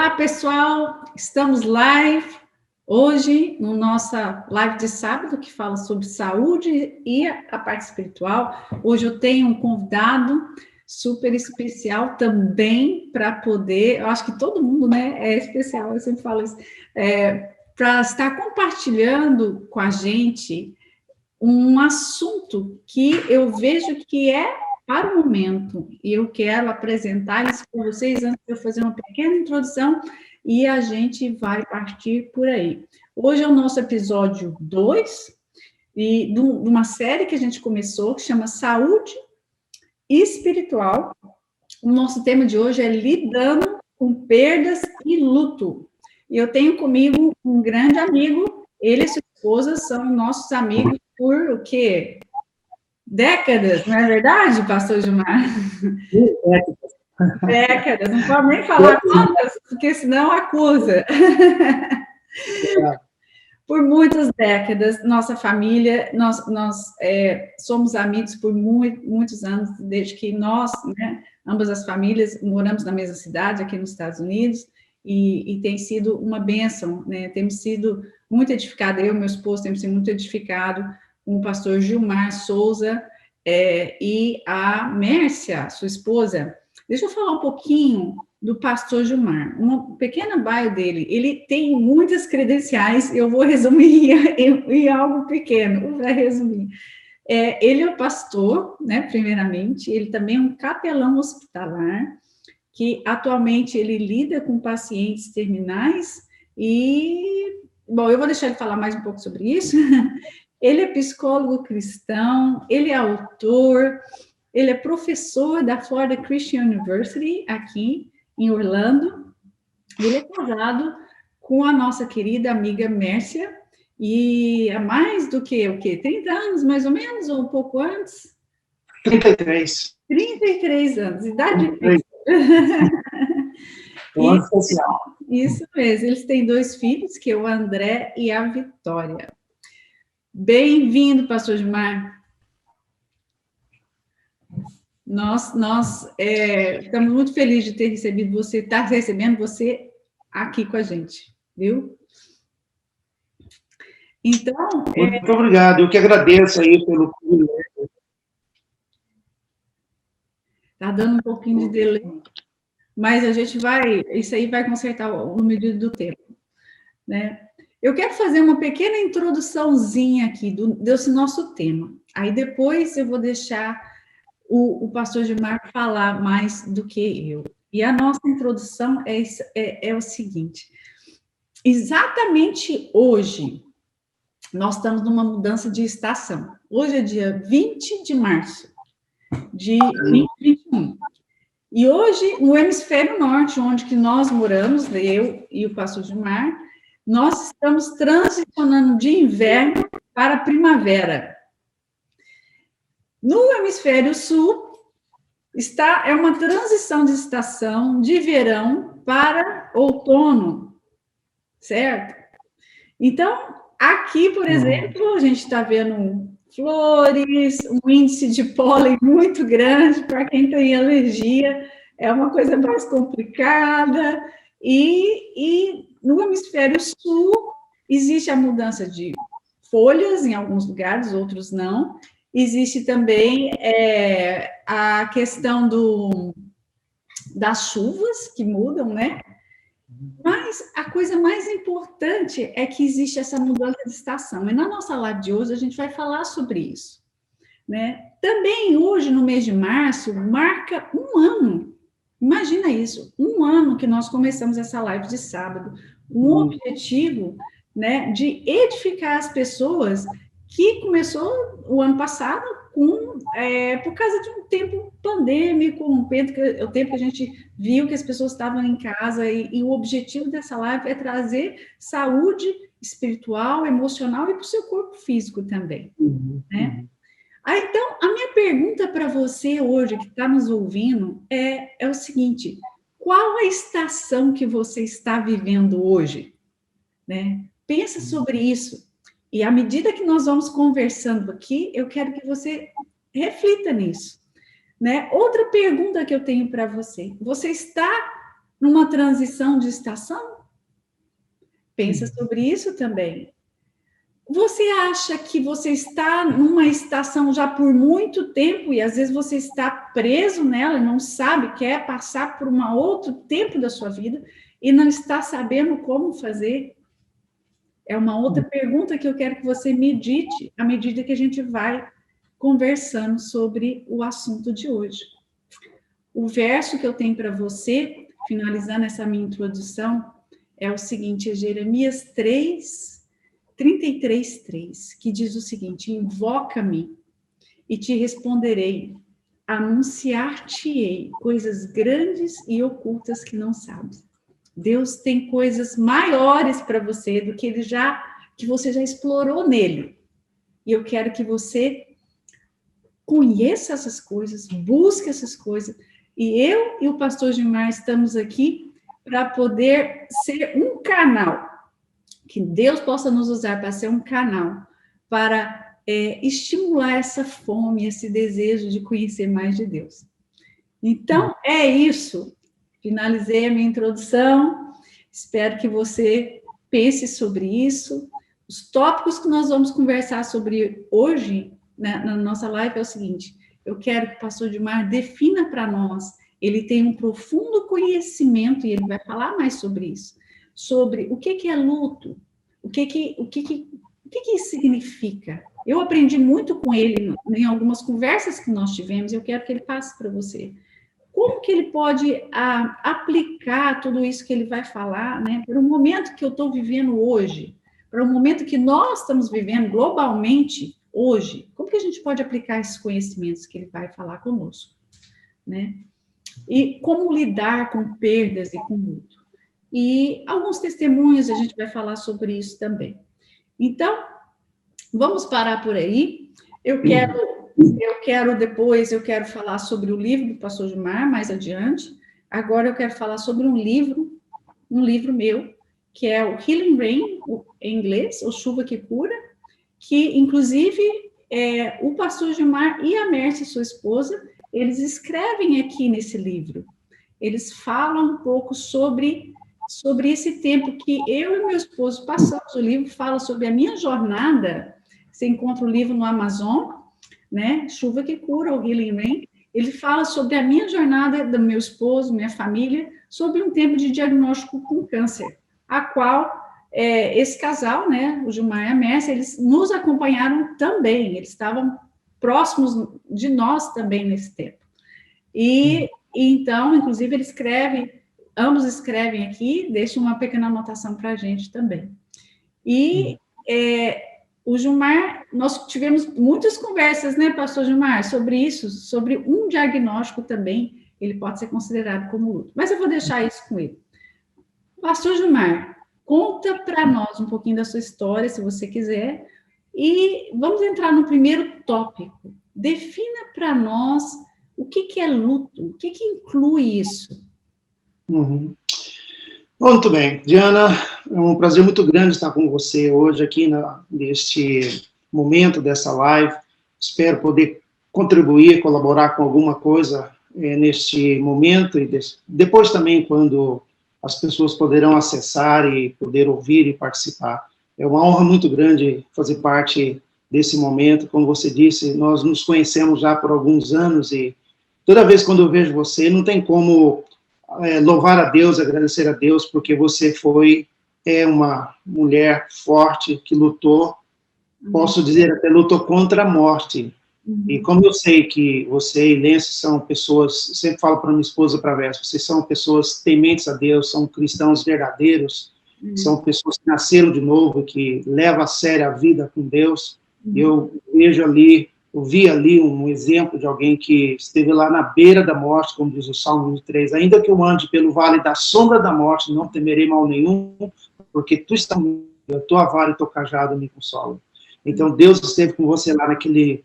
Olá, pessoal, estamos live hoje no nossa live de sábado que fala sobre saúde e a parte espiritual. Hoje eu tenho um convidado super especial também para poder, eu acho que todo mundo, né, é especial, eu sempre falo isso, para estar compartilhando com a gente um assunto que eu vejo que é para o momento, e eu quero apresentar isso para vocês antes de eu fazer uma pequena introdução, e a gente vai partir por aí. Hoje é o nosso episódio 2, e de uma série que a gente começou, que chama Saúde Espiritual. O nosso tema de hoje é lidando com perdas e luto. E eu tenho comigo um grande amigo, ele e sua esposa são nossos amigos por o quê? Décadas, não é verdade, pastor Gilmar? Décadas, não pode nem falar quantas, porque senão acusa. Por muitas décadas, nossa família, nós somos amigos por muitos anos, desde que nós, né, ambas as famílias, moramos na mesma cidade, aqui nos Estados Unidos, e tem sido uma bênção, né? Temos sido muito edificados, eu e meu esposo temos sido muito edificados com o pastor Gilmar Souza e a Mércia, sua esposa. Deixa eu falar um pouquinho do pastor Gilmar, uma pequena bio dele. Ele tem muitas credenciais, eu vou resumir em algo pequeno, para resumir. Ele é o pastor, né, primeiramente, ele também é um capelão hospitalar, que atualmente ele lida com pacientes terminais e, bom, eu vou deixar ele falar mais um pouco sobre isso. Ele é psicólogo cristão, ele é autor, ele é professor da Florida Christian University, aqui em Orlando. Ele é casado com a nossa querida amiga Mércia, e há mais do que, 30 anos, mais ou menos, ou um pouco antes? 33. 33 anos, idade difícil. Isso mesmo, eles têm 2 filhos, que é o André e a Vitória. Bem-vindo, pastor Gilmar. Nós estamos muito felizes de ter recebido você, estar recebendo você aqui com a gente, viu? Então... Muito obrigado, eu que agradeço aí pelo... Está dando um pouquinho de delay, mas a gente isso aí vai consertar no medida do tempo, né? Eu quero fazer uma pequena introduçãozinha aqui desse nosso tema. Aí depois eu vou deixar o pastor Gilmar falar mais do que eu. E a nossa introdução é o seguinte: exatamente hoje, nós estamos numa mudança de estação. Hoje é dia 20 de março de 2021. E hoje, no hemisfério norte, onde que nós moramos, eu e o pastor Gilmar, nós estamos transicionando de inverno para primavera. No hemisfério sul, é uma transição de estação de verão para outono, certo? Então, aqui, por exemplo, a gente está vendo flores, um índice de pólen muito grande, para quem tem alergia, é uma coisa mais complicada, e no hemisfério sul existe a mudança de folhas em alguns lugares, outros não. Existe também a questão das chuvas que mudam, né? Mas a coisa mais importante é que existe essa mudança de estação. E na nossa live de hoje a gente vai falar sobre isso, né? Também hoje, no mês de março, marca um ano. Imagina isso, um ano que nós começamos essa live de sábado. Um objetivo, né, de edificar as pessoas que começou o ano passado por causa de um tempo pandêmico, o tempo que a gente viu que as pessoas estavam em casa, e o objetivo dessa live é trazer saúde espiritual, emocional e para o seu corpo físico também, né? Então, a minha pergunta para você hoje, que está nos ouvindo, é o seguinte: qual a estação que você está vivendo hoje? Né? Pensa sobre isso. E à medida que nós vamos conversando aqui, eu quero que você reflita nisso, né? Outra pergunta que eu tenho para você: você está numa transição de estação? Pensa sobre isso também. Você acha que você está numa estação já por muito tempo e às vezes você está preso nela e não sabe, quer passar por um outro tempo da sua vida e não está sabendo como fazer? É uma outra pergunta que eu quero que você medite à medida que a gente vai conversando sobre o assunto de hoje. O verso que eu tenho para você, finalizando essa minha introdução, é o seguinte, é Jeremias 33:3, que diz o seguinte: invoca-me e te responderei, anunciar-te-ei coisas grandes e ocultas que não sabes. Deus tem coisas maiores para você do que que você já explorou nele. E eu quero que você conheça essas coisas, busque essas coisas. E eu e o pastor Gilmar estamos aqui para poder ser um canal, que Deus possa nos usar para ser um canal, para estimular essa fome, esse desejo de conhecer mais de Deus. Então, é isso. Finalizei a minha introdução. Espero que você pense sobre isso. Os tópicos que nós vamos conversar sobre hoje, né, na nossa live, é o seguinte: eu quero que o pastor Gilmar defina para nós. Ele tem um profundo conhecimento, e ele vai falar mais sobre isso, sobre o que é luto, o que isso significa. Eu aprendi muito com ele em algumas conversas que nós tivemos, e eu quero que ele passe para você. Como que ele pode aplicar tudo isso que ele vai falar, né, para o momento que eu estou vivendo hoje, para o momento que nós estamos vivendo globalmente hoje? Como que a gente pode aplicar esses conhecimentos que ele vai falar conosco, né? E como lidar com perdas e com luto. E alguns testemunhos a gente vai falar sobre isso também. Então, vamos parar por aí. Eu quero falar sobre o livro do pastor Gilmar mais adiante. Agora eu quero falar sobre um livro meu, que é o Healing Rain, em inglês, ou Chuva que Cura, que, inclusive, o pastor Gilmar e a Mércia, sua esposa, eles escrevem aqui nesse livro. Eles falam um pouco sobre esse tempo que eu e meu esposo passamos. O livro fala sobre a minha jornada. Você encontra o livro no Amazon, né? Chuva que Cura, o Healing Rain. Ele fala sobre a minha jornada, do meu esposo, minha família, sobre um tempo de diagnóstico com câncer, a qual esse casal, né, o Gilmar e a Mércia, eles nos acompanharam também, eles estavam próximos de nós também nesse tempo. E então, inclusive, ambos escrevem aqui, deixam uma pequena anotação para a gente também. E o Gilmar, nós tivemos muitas conversas, né, pastor Gilmar, sobre isso, sobre um diagnóstico também, ele pode ser considerado como luto. Mas eu vou deixar isso com ele. Pastor Gilmar, conta para nós um pouquinho da sua história, se você quiser, e vamos entrar no primeiro tópico. Defina para nós o que é luto, o que inclui isso. Muito bem, Diana, é um prazer muito grande estar com você hoje aqui neste momento dessa live. Espero poder contribuir, colaborar com alguma coisa neste momento e depois também quando as pessoas poderão acessar e poder ouvir e participar. É uma honra muito grande fazer parte desse momento. Como você disse, nós nos conhecemos já por alguns anos e toda vez quando eu vejo você, não tem como louvar a Deus, agradecer a Deus, porque você é uma mulher forte que lutou, posso dizer até lutou contra a morte. E como eu sei que você e Lêncio são pessoas, sempre falo para minha esposa para Verso, vocês são pessoas tementes a Deus, são cristãos verdadeiros, são pessoas que nasceram de novo, que levam a sério a vida com Deus. Eu vi ali um exemplo de alguém que esteve lá na beira da morte, como diz o Salmo 23, ainda que eu ande pelo vale da sombra da morte, não temerei mal nenhum, porque tu estás comigo, a tua vara e teu cajado me consolam. Então Deus esteve com você lá naquele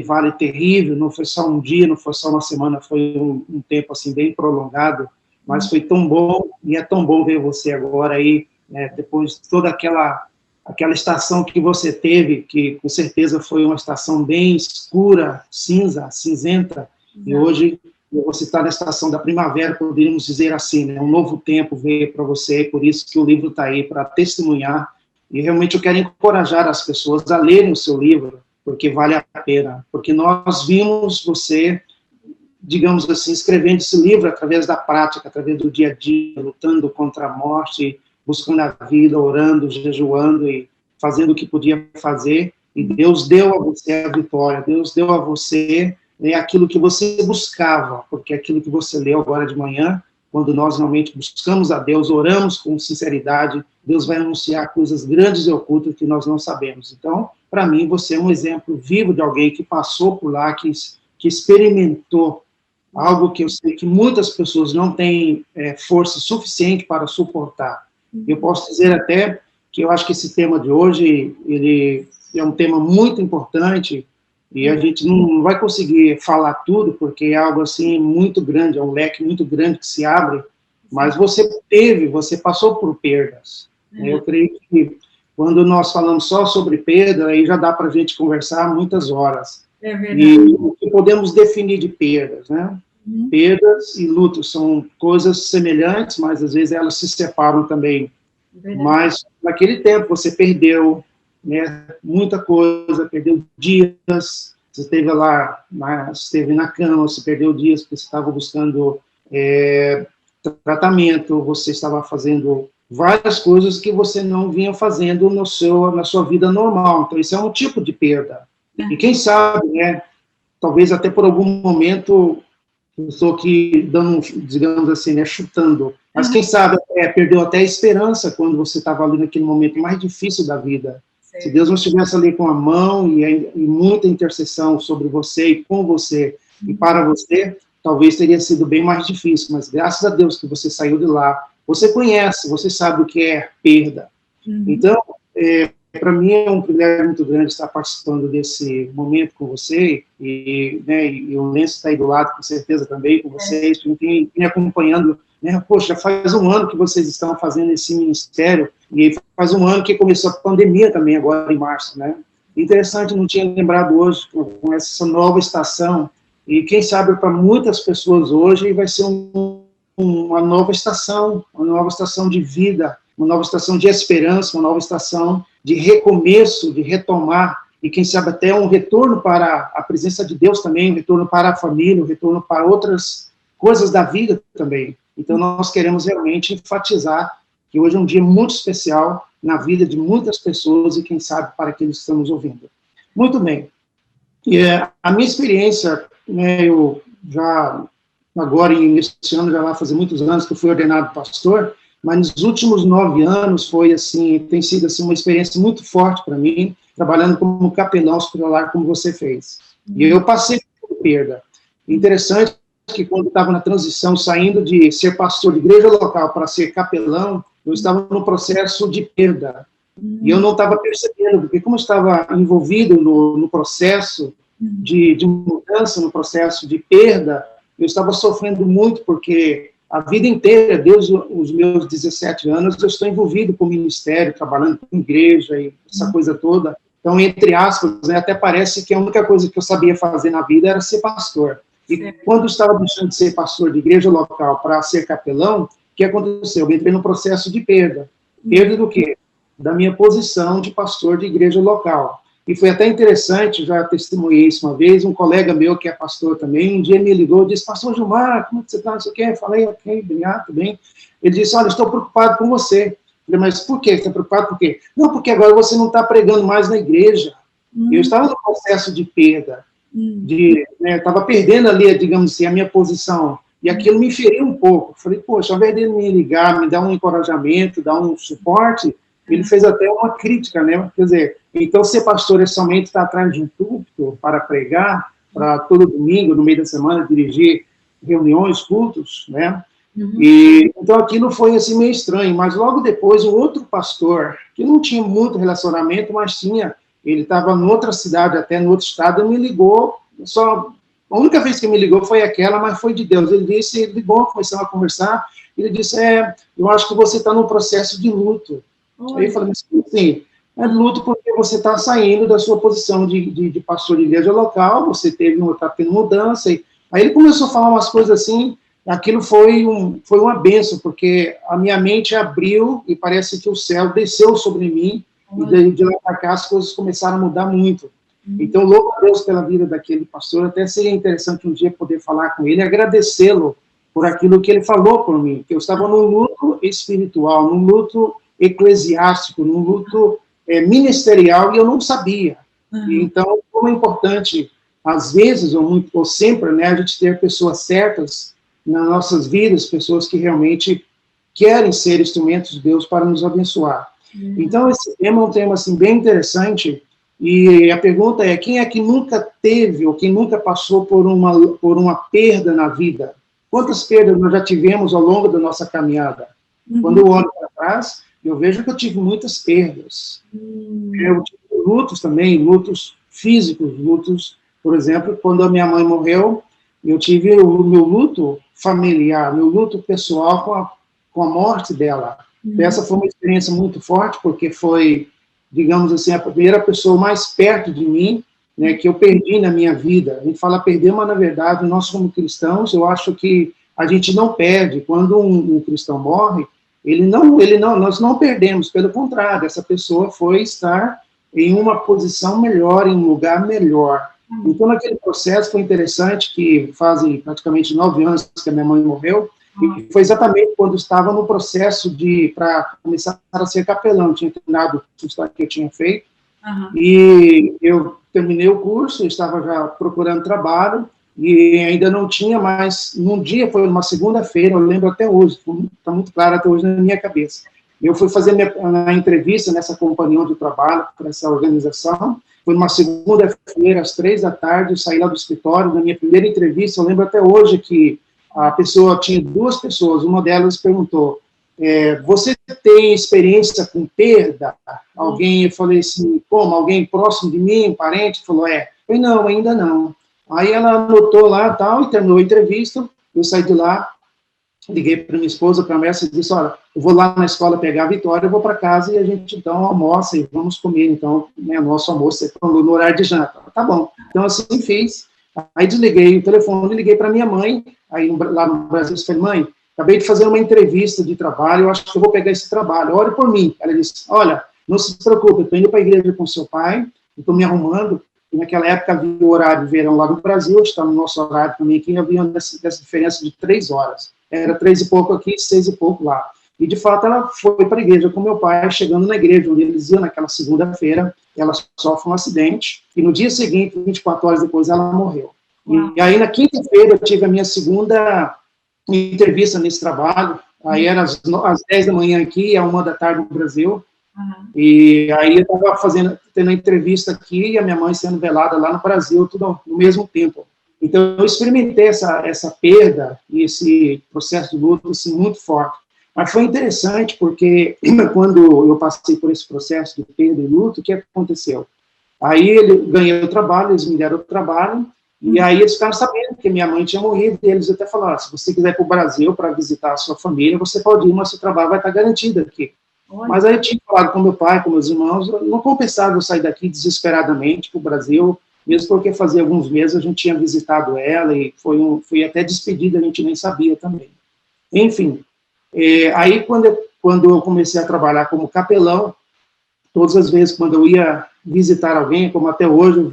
vale terrível, não foi só um dia, não foi só uma semana, foi um tempo assim bem prolongado, mas foi tão bom, e é tão bom ver você agora aí, depois de toda aquela estação que você teve, que com certeza foi uma estação bem escura, cinzenta, e hoje você está na estação da primavera, poderíamos dizer assim, né? Um novo tempo veio para você, por isso que o livro está aí, para testemunhar. E realmente eu quero encorajar as pessoas a lerem o seu livro, porque vale a pena. Porque nós vimos você, digamos assim, escrevendo esse livro através da prática, através do dia a dia, lutando contra a morte, buscando a vida, orando, jejuando e fazendo o que podia fazer. E Deus deu a você a vitória, Deus deu a você aquilo que você buscava, porque aquilo que você leu agora de manhã, quando nós realmente buscamos a Deus, oramos com sinceridade, Deus vai anunciar coisas grandes e ocultas que nós não sabemos. Então, para mim, você é um exemplo vivo de alguém que passou por lá, que experimentou algo que eu sei que muitas pessoas não têm força suficiente para suportar. Eu posso dizer até que eu acho que esse tema de hoje, ele é um tema muito importante, e a gente não vai conseguir falar tudo, porque é algo assim muito grande, é um leque muito grande que se abre, mas você passou por perdas. Eu creio que quando nós falamos só sobre perda, aí já dá para a gente conversar muitas horas. É verdade. E o que podemos definir de perdas, né? Perdas e lutos são coisas semelhantes, mas às vezes elas se separam também. Verdade. Mas naquele tempo você perdeu, né, muita coisa, perdeu dias, você esteve lá, esteve na cama, você perdeu dias porque você estava buscando tratamento, você estava fazendo várias coisas que você não vinha fazendo na sua vida normal. Então, isso é um tipo de perda. E quem sabe, né, talvez até por algum momento, eu estou aqui dando, digamos assim, né, chutando, mas quem sabe perdeu até a esperança quando você estava ali naquele momento mais difícil da vida. Se Deus não estivesse ali com a mão e muita intercessão sobre você e com você e para você, talvez teria sido bem mais difícil, mas graças a Deus que você saiu de lá, você conhece, você sabe o que é perda. Então, para mim é um privilégio muito grande estar participando desse momento com você, e o Lenço está aí do lado, com certeza também, com vocês, que me acompanhando. Poxa, já faz um ano que vocês estão fazendo esse ministério, e faz um ano que começou a pandemia também, agora em março, né? Interessante, não tinha lembrado hoje, com essa nova estação, e quem sabe para muitas pessoas hoje vai ser uma nova estação de vida, uma nova estação de esperança, uma nova estação de recomeço, de retomar, e quem sabe até um retorno para a presença de Deus também, um retorno para a família, um retorno para outras coisas da vida também. Então, nós queremos realmente enfatizar que hoje é um dia muito especial na vida de muitas pessoas e, quem sabe, para aqueles que estão nos ouvindo. Muito bem. A minha experiência, eu já, agora, nesse ano, já vai fazer muitos anos que eu fui ordenado pastor, mas nos últimos 9 anos tem sido assim, uma experiência muito forte para mim, trabalhando como capelão hospitalar, como você fez. E eu passei por perda. Interessante que quando estava na transição, saindo de ser pastor de igreja local para ser capelão, eu estava no processo de perda. E eu não estava percebendo, porque como eu estava envolvido no processo de mudança, no processo de perda, eu estava sofrendo muito, porque a vida inteira, desde os meus 17 anos, eu estou envolvido com o ministério, trabalhando com igreja e essa coisa toda. Então, entre aspas, até parece que a única coisa que eu sabia fazer na vida era ser pastor. E quando eu estava deixando de ser pastor de igreja local para ser capelão, o que aconteceu? Eu entrei no processo de perda. Perda do quê? Da minha posição de pastor de igreja local. E foi até interessante, já testemunhei isso uma vez, um colega meu que é pastor também, um dia me ligou e disse, pastor Gilmar, como você está, não sei o quê? Eu falei, ok, obrigado, tudo bem. Ele disse, olha, estou preocupado com você. Eu falei, mas por quê? Você está preocupado por quê? Não, porque agora você não está pregando mais na igreja. Eu estava no processo de perda. Estava perdendo ali, digamos assim, a minha posição, e aquilo me feriu um pouco. Falei, poxa, ao invés dele me ligar, me dar um encorajamento, dar um suporte, ele fez até uma crítica, né? Quer dizer, então ser pastor é somente estar atrás de um púlpito para pregar, para todo domingo, no meio da semana, dirigir reuniões, cultos, né? E então aquilo foi assim meio estranho, mas logo depois um outro pastor, que não tinha muito relacionamento, mas ele estava em outra cidade, até no outro estado, me ligou, a única vez que me ligou foi aquela, mas foi de Deus. Ele ligou, começamos a conversar, ele disse, eu acho que você está num processo de luto. Aí eu falei, mas assim, é luto porque você está saindo da sua posição de pastor de igreja local, você está tendo mudança, e Aí ele começou a falar umas coisas assim, aquilo foi uma bênção, porque a minha mente abriu e parece que o céu desceu sobre mim, e de lá para cá as coisas começaram a mudar muito. Então, louvo a Deus pela vida daquele pastor, até seria interessante um dia poder falar com ele, agradecê-lo por aquilo que ele falou por mim, que eu estava num luto espiritual, num luto eclesiástico, num luto ministerial, e eu não sabia. E, então, como é importante, às vezes, ou sempre, né, a gente ter pessoas certas nas nossas vidas, pessoas que realmente querem ser instrumentos de Deus para nos abençoar. Então, esse tema é um tema assim, bem interessante, e a pergunta é, quem é que nunca teve, ou quem nunca passou por uma perda na vida? Quantas perdas nós já tivemos ao longo da nossa caminhada? Quando eu olho para trás, eu vejo que eu tive muitas perdas. Eu tive lutos também, lutos físicos, lutos, por exemplo, quando a minha mãe morreu, eu tive o meu luto familiar, meu luto pessoal com a morte dela. Essa foi uma experiência muito forte, porque foi, digamos assim, a primeira pessoa mais perto de mim, né, que eu perdi na minha vida. A gente fala perder, mas, na verdade, nós como cristãos, eu acho que a gente não perde. Quando um cristão morre, nós não perdemos, pelo contrário, essa pessoa foi estar em uma posição melhor, em um lugar melhor. Então, naquele processo foi interessante, que fazem praticamente 9 anos que a minha mãe morreu, e foi exatamente quando estava no processo para começar a ser capelão. Tinha terminado o estágio que eu tinha feito, e eu terminei o curso, estava já procurando trabalho, e ainda não tinha mais. Num dia, foi uma segunda-feira, eu lembro até hoje, está muito claro até hoje na minha cabeça. Eu fui fazer a entrevista nessa companhia onde eu trabalho, para essa organização. Foi uma segunda-feira, às 15h, eu saí lá do escritório, na minha primeira entrevista, eu lembro até hoje que a pessoa, tinha 2 pessoas, uma delas perguntou, você tem experiência com perda? Alguém, eu falei assim, como? Alguém próximo de mim, um parente? Falou, Eu falei, não, ainda não. Aí ela anotou lá tal, e terminou a entrevista, eu saí de lá, liguei para minha esposa, para a Mércia, e disse, olha, eu vou lá na escola pegar a Vitória, eu vou para casa e a gente, então, almoça e vamos comer, então, né, nosso almoço no horário de janta. Tá bom. Então, assim fiz. Aí desliguei o telefone, liguei para minha mãe, aí lá no Brasil, eu falei, mãe, acabei de fazer uma entrevista de trabalho, eu acho que eu vou pegar esse trabalho, ore por mim. Ela disse, olha, não se preocupe, eu estou indo para a igreja com seu pai, estou me arrumando, e naquela época havia o horário de verão lá no Brasil, está no nosso horário também aqui, havia essa diferença de 3 horas. Era 3 e pouco aqui, 6 e pouco lá. E, de fato, ela foi para a igreja com meu pai, chegando na igreja, onde eles iam naquela segunda-feira, ela sofre um acidente, e no dia seguinte, 24 horas depois, ela morreu. E aí, na quinta-feira, eu tive a minha segunda entrevista nesse trabalho, aí era às 10 da manhã aqui, e 1 da tarde no Brasil, e aí eu estava tendo a entrevista aqui, e a minha mãe sendo velada lá no Brasil, tudo no mesmo tempo. Então, eu experimentei essa perda e esse processo de luto assim, muito forte. Mas foi interessante, porque quando eu passei por esse processo de perda e luto, o que aconteceu? Aí eu ganhei o trabalho, eles me deram o trabalho, e aí eles ficaram sabendo que minha mãe tinha morrido, e eles até falaram, se você quiser ir para o Brasil para visitar a sua família, você pode ir, mas seu trabalho vai estar garantido aqui. Mas aí eu tinha falado com meu pai, com meus irmãos, não compensava eu sair daqui desesperadamente para o Brasil, mesmo porque fazia alguns meses a gente tinha visitado ela, e foi até despedida, a gente nem sabia também. Enfim, aí quando eu comecei a trabalhar como capelão, todas as vezes quando eu ia visitar alguém, como até hoje,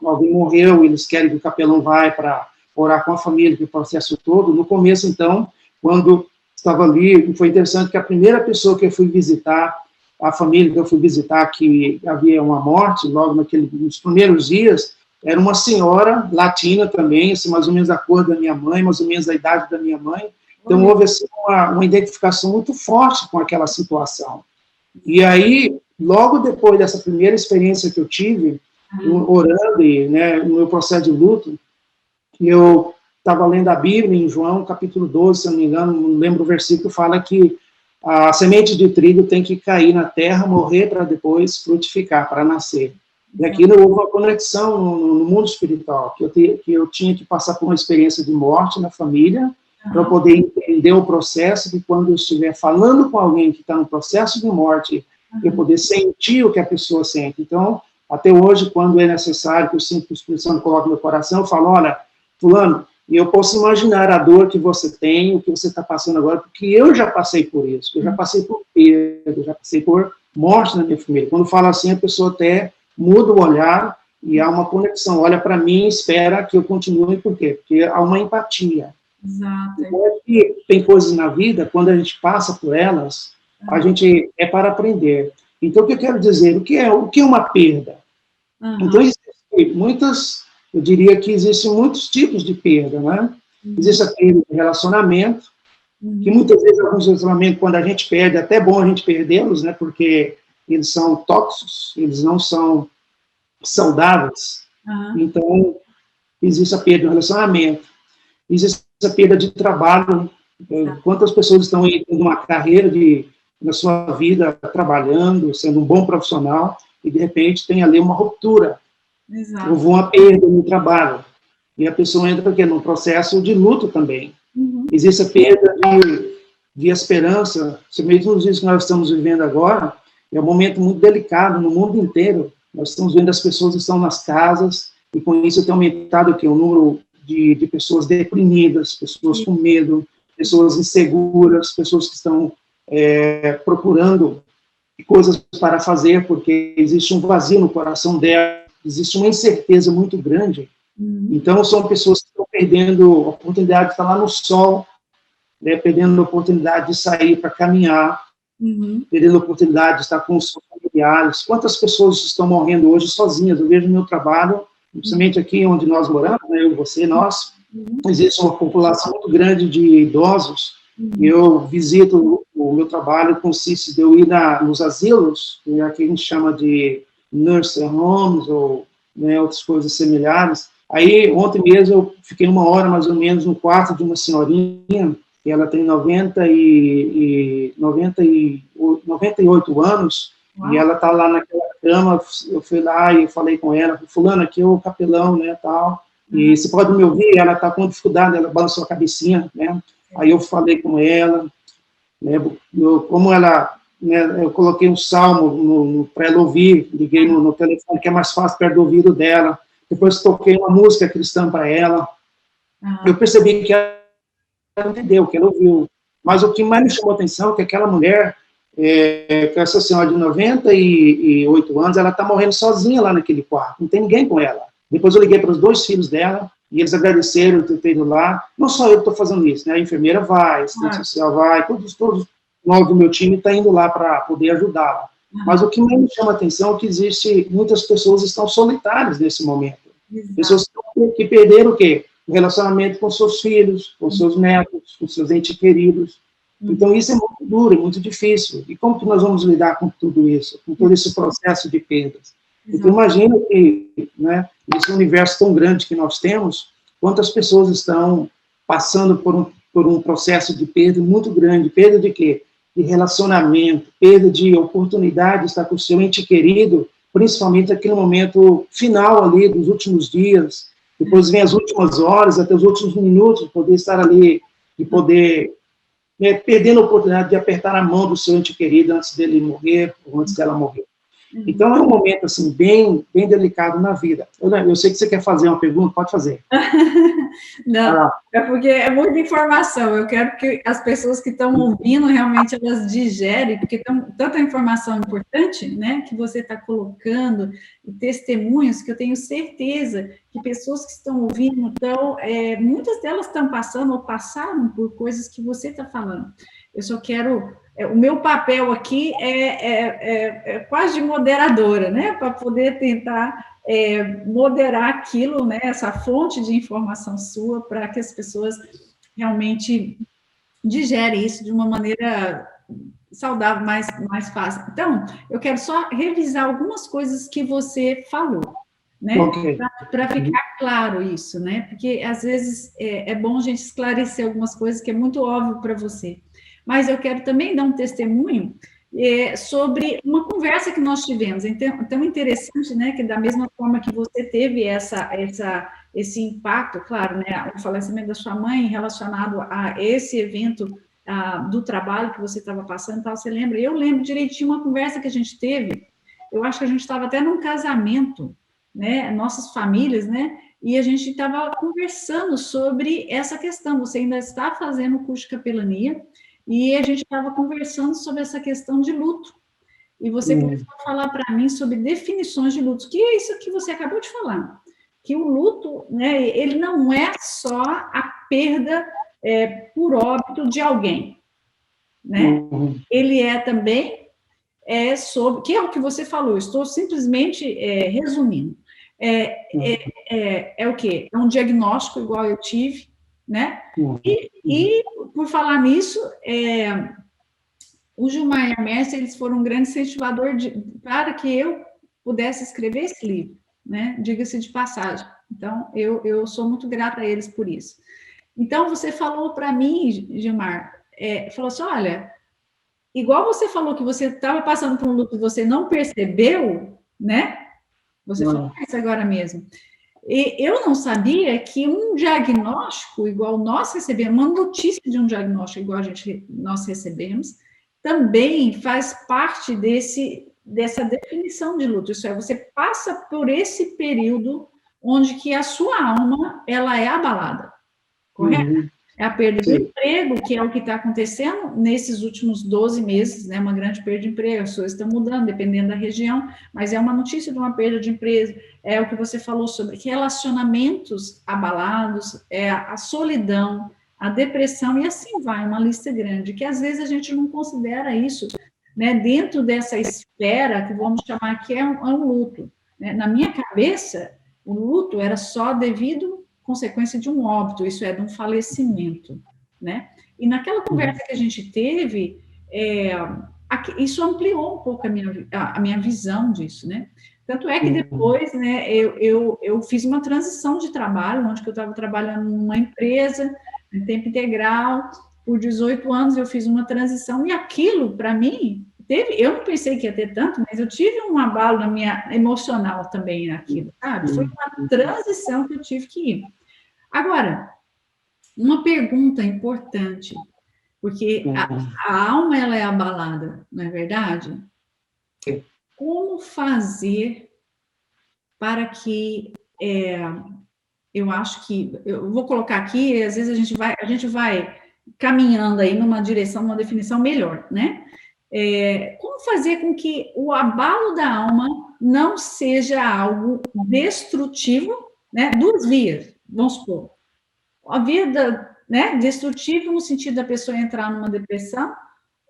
alguém morreu, eles querem que o capelão vai para orar com a família, que o processo todo. No começo, então, quando estava ali, foi interessante que a primeira pessoa que eu fui visitar, a família que eu fui visitar, que havia uma morte, logo nos primeiros dias, era uma senhora latina também, assim, mais ou menos a cor da minha mãe, mais ou menos a idade da minha mãe. Então, houve assim, uma identificação muito forte com aquela situação. E aí, logo depois dessa primeira experiência que eu tive, orando e, né, no meu processo de luto, eu estava lendo a Bíblia em João, capítulo 12, se eu não me engano, não lembro o versículo, fala que a semente de trigo tem que cair na terra, morrer para depois frutificar, para nascer. E aquilo houve uma conexão no mundo espiritual, que eu tinha que passar por uma experiência de morte na família, para poder entender o processo, que quando eu estiver falando com alguém que está no processo de morte, eu poder sentir o que a pessoa sente. Então, até hoje, quando é necessário, que eu sinto que o Espírito Santo coloca no meu coração, eu falo, olha, fulano, E eu posso imaginar a dor que você tem, o que você está passando agora, porque eu já passei por isso, eu já passei por perda, eu já passei por morte na minha família. Quando fala assim, a pessoa até muda o olhar e há uma conexão. Olha para mim e espera que eu continue, por quê? Porque há uma empatia. Exato. Então, é que tem coisas na vida, quando a gente passa por elas, a gente é para aprender. Então, o que eu quero dizer? O que é uma perda? Então, existem muitas, eu diria que existem muitos tipos de perda, né? Existe a perda de relacionamento, que muitas vezes, alguns relacionamentos, quando a gente perde, é até bom a gente perdê-los, né? Porque eles são tóxicos, eles não são saudáveis. Então, existe a perda de relacionamento, existe a perda de trabalho. Quantas pessoas estão em uma carreira na sua vida, trabalhando, sendo um bom profissional, e de repente tem ali uma ruptura, houve uma perda no trabalho, e a pessoa entra aqui num processo de luto também. Existe a perda de esperança. Se mesmo nos dias que nós estamos vivendo agora, é um momento muito delicado no mundo inteiro. Nós estamos vendo as pessoas que estão nas casas, e com isso tem aumentado aqui o número de pessoas deprimidas, pessoas com medo, pessoas inseguras, pessoas que estão procurando coisas para fazer, porque existe um vazio no coração dela, existe uma incerteza muito grande. Então, são pessoas que estão perdendo a oportunidade de estar lá no sol, né, perdendo a oportunidade de sair para caminhar, perdendo a oportunidade de estar com os seus familiares. Quantas pessoas estão morrendo hoje sozinhas? Eu vejo no meu trabalho, principalmente aqui onde nós moramos, né, eu, você, nós, existe uma população muito grande de idosos. Eu visito, o meu trabalho consiste de eu ir nos asilos, que a gente chama de nursing homes, ou né, outras coisas semelhantes. Aí, ontem mesmo, eu fiquei 1 hora, mais ou menos, no quarto de uma senhorinha, que ela tem 98 anos, e ela está lá naquela cama. Eu fui lá e falei com ela, fulano, aqui é o capelão, né, tal, e se pode me ouvir, ela está com dificuldade, ela balançou a cabecinha, né, aí eu falei com ela, né, como ela, né, eu coloquei um salmo para ela ouvir, liguei no telefone, que é mais fácil perto do ouvido dela, depois toquei uma música cristã para ela, eu percebi que ela entendeu, que ela ouviu, mas o que mais me chamou a atenção é que aquela mulher, que essa senhora de 98 anos, ela está morrendo sozinha lá naquele quarto, não tem ninguém com ela. Depois eu liguei para os 2 filhos dela, e eles agradeceram ter ido lá. Não só eu que estou fazendo isso, né? A enfermeira vai, a assistente social vai, todos nós do meu time estão indo lá para poder ajudá-la. Mas o que mais me chama a atenção é que muitas pessoas estão solitárias nesse momento. Pessoas que perderam o quê? O relacionamento com seus filhos, com seus netos, com seus entes queridos. Então, isso é muito duro, é muito difícil. E como que nós vamos lidar com tudo isso, com todo esse processo de perdas? Então, imagina que, né, nesse universo tão grande que nós temos, quantas pessoas estão passando por um processo de perda muito grande. Perda de quê? De relacionamento, perda de oportunidade de estar com o seu ente querido, principalmente naquele momento final ali, dos últimos dias, depois vem as últimas horas, até os últimos minutos, de poder estar ali, de poder, né, perdendo a oportunidade de apertar a mão do seu ente querido antes dele morrer, ou antes dela morrer. Então, é um momento, assim, bem delicado na vida. Eu sei que você quer fazer uma pergunta, pode fazer. Não, é porque é muita informação. Eu quero que as pessoas que estão ouvindo, realmente, elas digerem, porque tem tanta informação importante, né, que você está colocando, e testemunhos, que eu tenho certeza que pessoas que estão ouvindo, então, muitas delas estão passando ou passaram por coisas que você está falando. Eu só quero... O meu papel aqui é quase de moderadora, né? Para poder tentar moderar aquilo, né? Essa fonte de informação sua, para que as pessoas realmente digerem isso de uma maneira saudável, mais fácil. Então, eu quero só revisar algumas coisas que você falou, né? Okay. Para ficar claro isso, né? Porque, às vezes, é bom a gente esclarecer algumas coisas que é muito óbvio para você. Mas eu quero também dar um testemunho sobre uma conversa que nós tivemos. Então, tão interessante, né, que da mesma forma que você teve esse impacto, claro, né, o falecimento da sua mãe relacionado a esse evento do trabalho que você estava passando, tal, você lembra? Eu lembro direitinho uma conversa que a gente teve, eu acho que a gente estava até num casamento, né, nossas famílias, né, e a gente estava conversando sobre essa questão. Você ainda está fazendo o curso de capelania, e a gente estava conversando sobre essa questão de luto. E você começou a falar para mim sobre definições de luto, que é isso que você acabou de falar. Que o luto, né, ele não é só a perda por óbito de alguém, né? Ele é também sobre, que é o que você falou, estou simplesmente resumindo. É o quê? É um diagnóstico igual eu tive, né? E por falar nisso, o Gilmar e a Mércia, eles foram um grande incentivador para que eu pudesse escrever esse livro, né? Diga-se de passagem. Então, eu sou muito grata a eles por isso. Então, você falou para mim, Gilmar, falou assim, olha, igual você falou que você estava passando por um luto e você não percebeu, né? Você falou isso agora mesmo. E eu não sabia que um diagnóstico igual nós recebemos, uma notícia de um diagnóstico igual nós recebemos, também faz parte dessa definição de luto. Isso é, você passa por esse período onde que a sua alma, ela é abalada, correto? É a perda do emprego, que é o que está acontecendo nesses últimos 12 meses, né? Uma grande perda de emprego, as coisas estão mudando, dependendo da região, mas é uma notícia de uma perda de emprego, é o que você falou sobre relacionamentos abalados, a solidão, a depressão, e assim vai, uma lista grande, que às vezes a gente não considera isso, né? Dentro dessa esfera, que vamos chamar que é um luto, né? Na minha cabeça, o luto era só devido consequência de um óbito, isso é, de um falecimento, né? E naquela conversa que a gente teve, isso ampliou um pouco a minha visão disso, né? Tanto é que depois, né, eu fiz uma transição de trabalho, onde que eu estava trabalhando numa empresa, em tempo integral, por 18 anos eu fiz uma transição, e aquilo, para mim, eu não pensei que ia ter tanto, mas eu tive um abalo na minha emocional também naquilo, sabe? Foi uma transição que eu tive que ir. Agora, uma pergunta importante, porque a alma ela é abalada, não é verdade? Como fazer para que eu acho que eu vou colocar aqui, às vezes a gente vai caminhando aí numa direção, numa definição melhor, né? Como fazer com que o abalo da alma não seja algo destrutivo, né? Duas vias, vamos supor. A vida, né, destrutiva no sentido da pessoa entrar numa depressão,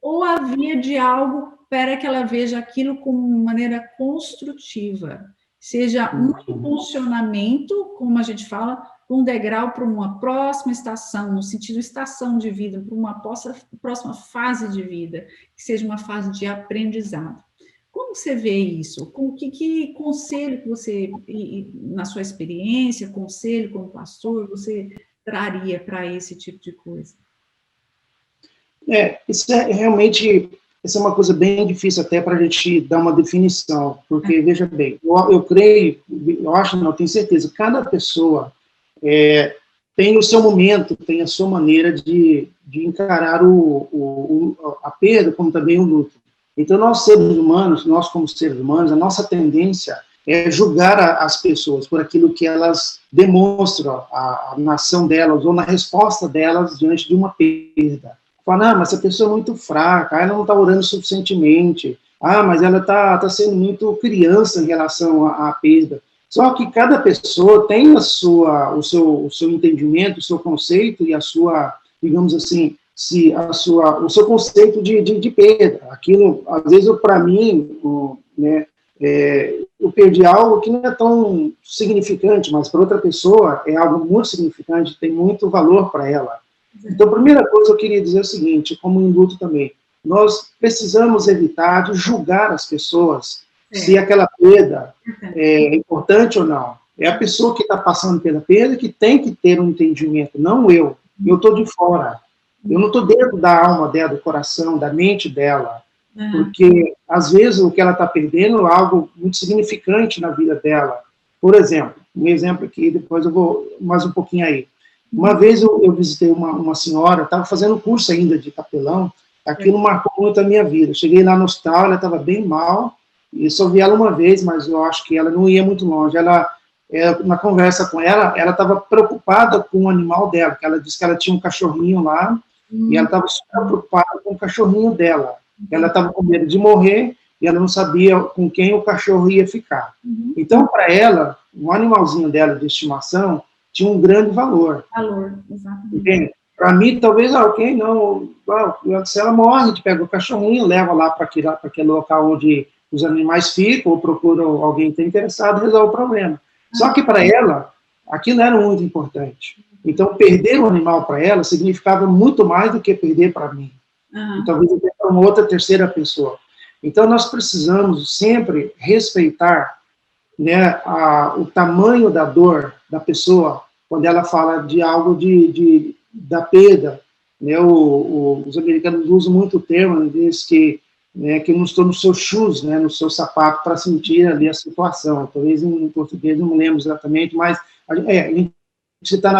ou a via de algo para que ela veja aquilo como uma maneira construtiva, seja um impulsionamento, como a gente fala, um degrau para uma próxima estação, no sentido estação de vida, para uma próxima fase de vida, que seja uma fase de aprendizado. Como você vê isso? Que conselho que você, na sua experiência, conselho como pastor, você traria para esse tipo de coisa? Isso realmente, essa é uma coisa bem difícil até para a gente dar uma definição, porque, veja bem, eu creio, eu acho, não, tenho certeza, cada pessoa tem o seu momento, tem a sua maneira de encarar a perda, como também o luto. Então, nós como seres humanos, a nossa tendência é julgar as pessoas por aquilo que elas demonstram, na ação delas, ou na resposta delas diante de uma perda. Fala, mas essa pessoa é muito fraca, ela não está orando suficientemente, mas ela está sendo muito criança em relação à perda. Só que cada pessoa tem o seu entendimento, o seu conceito e a sua, digamos assim, o seu conceito de perda. Aquilo, às vezes, para mim, né, eu perdi algo que não é tão significante, mas para outra pessoa é algo muito significante, tem muito valor para ela. Então, a primeira coisa eu queria dizer é o seguinte, como em luto também, nós precisamos evitar de julgar as pessoas se aquela perda é importante ou não. É a pessoa que está passando pela perda que tem que ter um entendimento, não eu. Eu estou de fora. Eu não estou dentro da alma dela, do coração, da mente dela. Porque, às vezes, o que ela está perdendo é algo muito significante na vida dela. Por exemplo, um exemplo aqui, depois eu vou mais um pouquinho aí. Uma vez eu visitei uma senhora, estava fazendo curso ainda de capelão, aquilo marcou muito a minha vida. Eu cheguei lá no hospital, ela estava bem mal, e só vi ela uma vez, mas eu acho que ela não ia muito longe. Ela na conversa com ela, ela estava preocupada com o animal dela, que ela disse que ela tinha um cachorrinho lá, e ela estava super preocupada com o cachorrinho dela. Ela estava com medo de morrer, e ela não sabia com quem o cachorro ia ficar. Então, para ela, o animalzinho dela de estimação tinha um grande valor. Valor, exatamente. Entende? Para mim, talvez, ok, não, se ela morre, a gente pega o cachorrinho, leva lá para aquele local onde os animais ficam, ou procura alguém que está interessado e resolve o problema. Só que para ela, aquilo era muito importante. Então, perder um animal para ela significava muito mais do que perder para mim. E talvez até para uma outra terceira pessoa. Então, nós precisamos sempre respeitar, né, o tamanho da dor da pessoa quando ela fala de algo da perda. Né, os americanos usam muito o termo, diz que, né, que não estou no seu shoes, né, no seu sapato, para sentir ali a situação. Talvez em português, não me lembro exatamente, mas a gente está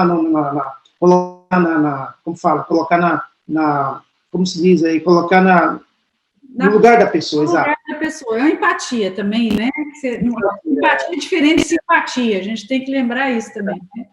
como se diz aí, colocar no lugar da pessoa, exato. No lugar da pessoa, é uma empatia também, né? Empatia é diferente de simpatia, a gente tem que lembrar isso também, né?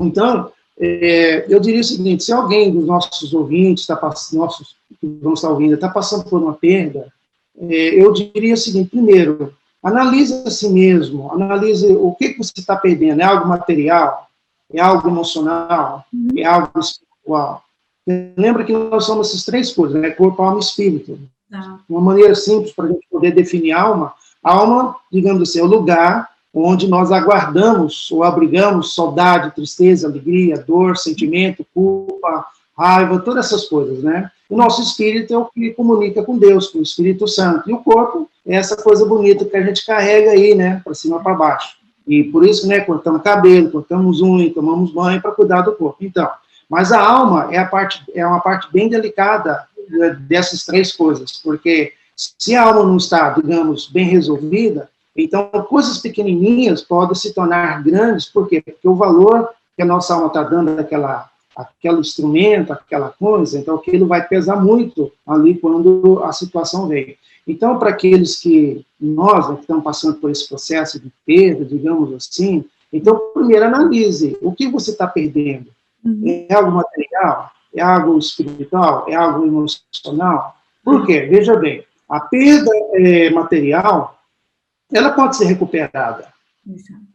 Então, eu diria o seguinte, se alguém dos nossos ouvintes, nossos que vão estar ouvindo, está passando por uma perda, eu diria o seguinte, primeiro, analise a si mesmo, analise o que você está perdendo, é algo material, é algo emocional, é algo espiritual. Lembra que nós somos essas três coisas, né? Corpo, alma e espírito. Uma maneira simples para a gente poder definir alma, digamos assim, é o lugar onde nós aguardamos ou abrigamos saudade, tristeza, alegria, dor, sentimento, culpa, raiva, todas essas coisas, né? O nosso espírito é o que comunica com Deus, com o Espírito Santo. E o corpo é essa coisa bonita que a gente carrega aí, né? Para cima, para baixo. E por isso, né? Cortamos cabelo, cortamos unha, tomamos banho para cuidar do corpo. Então, mas a alma é uma parte bem delicada dessas três coisas, porque se a alma não está, digamos, bem resolvida, então coisas pequenininhas podem se tornar grandes, por quê? Porque o valor que a nossa alma está dando àquele instrumento, aquela coisa, então aquilo vai pesar muito ali quando a situação vem. Então, para aqueles que nós, né, que estamos passando por esse processo de perda, digamos assim, então, primeiro analise o que você está perdendo. É algo material? É algo espiritual? É algo emocional? Por quê? Veja bem, a perda material, ela pode ser recuperada.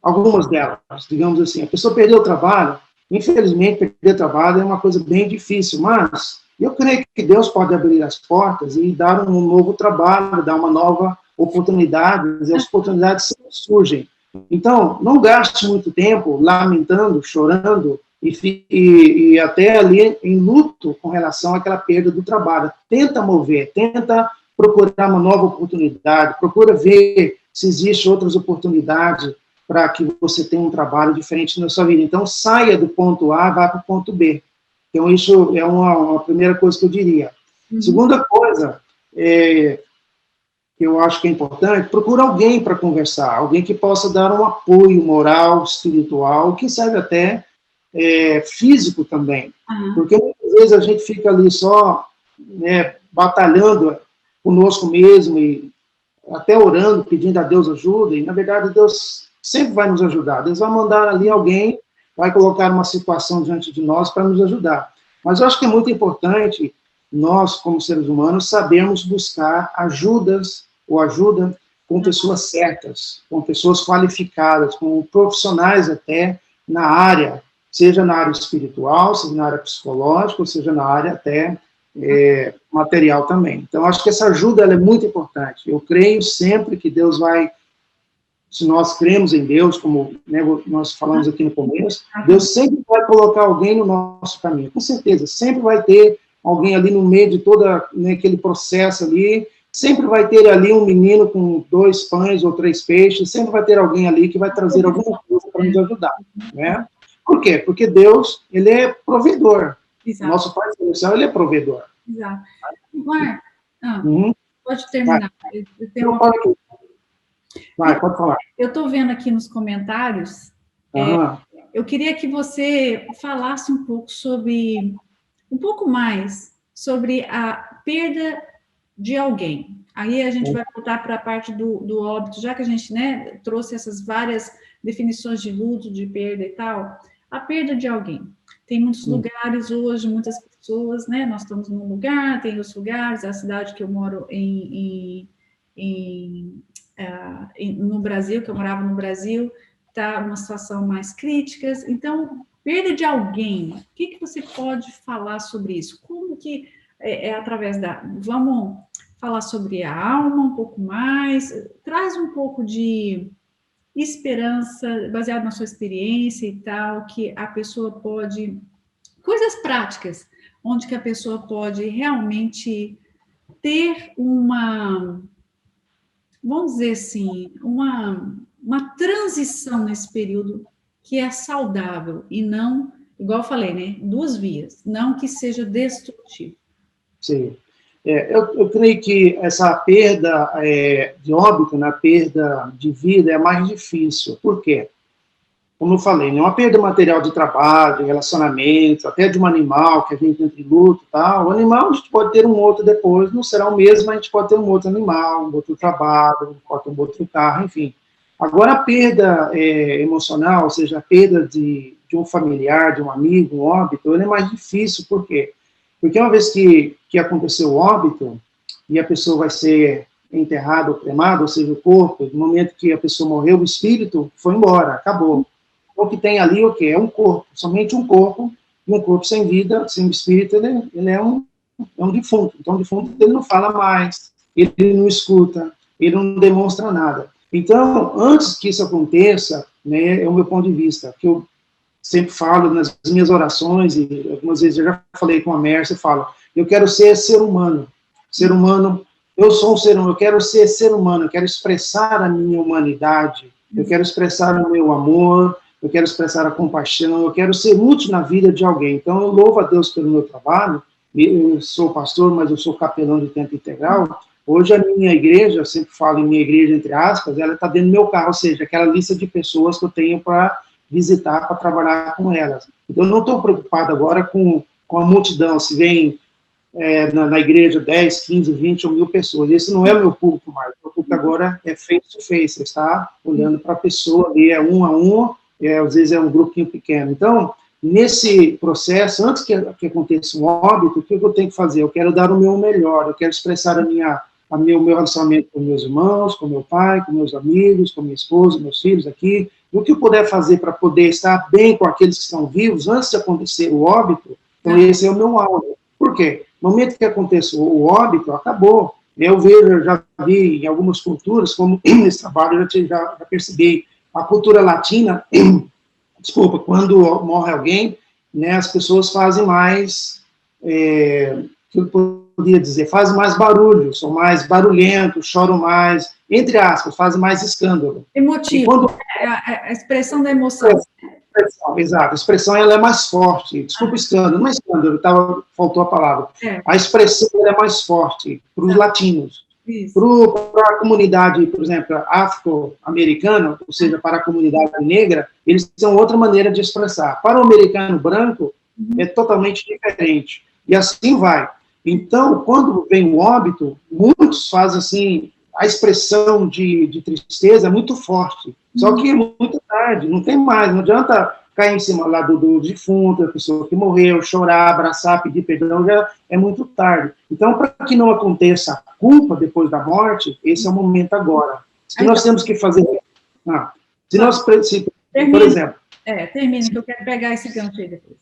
Algumas delas, digamos assim, a pessoa perdeu o trabalho, infelizmente, perder o trabalho é uma coisa bem difícil, mas eu creio que Deus pode abrir as portas e dar um novo trabalho, dar uma nova oportunidade, e as oportunidades surgem. Então, não gaste muito tempo lamentando, chorando, e até ali em luto com relação àquela perda do trabalho. Tenta mover, tenta procurar uma nova oportunidade, procura ver se existem outras oportunidades para que você tenha um trabalho diferente na sua vida. Então, saia do ponto A, vá para o ponto B. Então, isso é uma primeira coisa que eu diria. Segunda coisa, que eu acho que é importante, procura alguém para conversar, alguém que possa dar um apoio moral, espiritual, que serve até físico também, porque muitas vezes a gente fica ali só, né, batalhando conosco mesmo e até orando, pedindo a Deus ajuda, e na verdade Deus sempre vai nos ajudar. Deus vai mandar ali alguém, vai colocar uma situação diante de nós para nos ajudar. Mas eu acho que é muito importante nós, como seres humanos, sabermos buscar ajuda com pessoas certas, com pessoas qualificadas, com profissionais até na área, seja na área espiritual, seja na área psicológica, ou seja na área até material também. Então, acho que essa ajuda ela é muito importante. Eu creio sempre que Deus vai, se nós cremos em Deus, como, né, nós falamos aqui no começo, Deus sempre vai colocar alguém no nosso caminho, com certeza. Sempre vai ter alguém ali no meio de todo, né, aquele processo ali, sempre vai ter ali um menino com 2 pães ou 3 peixes, sempre vai ter alguém ali que vai trazer alguma coisa para nos ajudar, né? Por quê? Porque Deus, ele é provedor. Exato. Nosso Pai Celestial, ele é provedor. Exato. Mar, pode terminar. Eu tenho uma... pode falar. Eu estou vendo aqui nos comentários, eu queria que você falasse um pouco mais sobre a perda de alguém. Aí a gente vai voltar para a parte do óbito, já que a gente, né, trouxe essas várias definições de luto, de perda e tal, a perda de alguém. Tem muitos lugares hoje, muitas pessoas, né? Nós estamos num lugar, tem outros lugares, a cidade que eu moro no Brasil, que eu morava no Brasil, está uma situação mais crítica. Então, perda de alguém, o que você pode falar sobre isso? Como que através da... Vamos falar sobre a alma um pouco mais, traz um pouco de esperança, baseado na sua experiência e tal, que a pessoa pode... Coisas práticas, onde que a pessoa pode realmente ter uma... Vamos dizer assim, uma transição nesse período que é saudável e não, igual eu falei, né, duas vias, não que seja destrutivo. Sim. Eu creio que essa perda de óbito, né, perda de vida é mais difícil. Por quê? Como eu falei, né, uma perda material de trabalho, de relacionamento, até de um animal que a gente entra em luto e tal. O animal a gente pode ter um outro depois, não será o mesmo, mas a gente pode ter um outro animal, um outro trabalho, pode ter um outro carro, enfim. Agora, a perda emocional, ou seja, a perda de um familiar, de um amigo, um óbito, ele é mais difícil. Por quê? Porque uma vez que aconteceu o óbito, e a pessoa vai ser enterrada ou cremada, ou seja, o corpo, no momento que a pessoa morreu, o espírito foi embora, acabou. O que tem ali, o quê? É um corpo, somente um corpo, e um corpo sem vida, sem espírito, ele é um defunto. Então, o defunto, ele não fala mais, ele não escuta, ele não demonstra nada. Então, antes que isso aconteça, né, é o meu ponto de vista, que eu sempre falo nas minhas orações, e algumas vezes eu já falei com a Mércia, eu falo, eu quero ser ser humano, eu sou um ser humano, eu quero ser ser humano, eu quero expressar a minha humanidade, eu quero expressar o meu amor, eu quero expressar a compaixão, eu quero ser útil na vida de alguém. Então, eu louvo a Deus pelo meu trabalho, eu sou pastor, mas eu sou capelão de tempo integral. Hoje a minha igreja, eu sempre falo em minha igreja, entre aspas, ela está dentro do meu carro, ou seja, aquela lista de pessoas que eu tenho para visitar, para trabalhar com elas. Então, eu não estou preocupado agora com a multidão, se vem na igreja 10, 15, 20 ou 1000 pessoas. Esse não é o meu público mais. O meu público agora é face to face, você está olhando para a pessoa ali, é um a um, às vezes é um grupinho pequeno. Então, nesse processo, antes que aconteça um óbito, o que eu tenho que fazer? Eu quero dar o meu melhor, eu quero expressar o meu relacionamento com meus irmãos, com meu pai, com meus amigos, com minha esposa, meus filhos aqui, o que eu puder fazer para poder estar bem com aqueles que estão vivos antes de acontecer o óbito. Então, esse é o meu alvo. Por quê? No momento que aconteça o óbito, acabou. Eu já vi em algumas culturas, como nesse trabalho eu já percebi, a cultura latina, desculpa, quando morre alguém, né, as pessoas fazem mais, que eu poderia dizer, fazem mais barulho, são mais barulhentos, choram mais, entre aspas, fazem mais escândalo. Emotivo, quando... a expressão da emoção. Exato, a expressão ela é mais forte, desculpa, escândalo, não é escândalo, faltou a palavra. A expressão ela é mais forte para os latinos. Para a comunidade, por exemplo, afro-americana, ou seja, para a comunidade negra, eles têm outra maneira de expressar. Para o americano branco, é totalmente diferente. E assim vai. Então, quando vem o óbito, muitos fazem assim, a expressão de tristeza é muito forte. Só que é muito tarde, não tem mais, não adianta cair em cima lá do defunto, da pessoa que morreu, chorar, abraçar, pedir perdão, já é muito tarde. Então, para que não aconteça a culpa depois da morte, esse é o momento agora. Se nós temos que fazer... se nós, por exemplo... termina, que eu quero pegar esse gancho aí depois.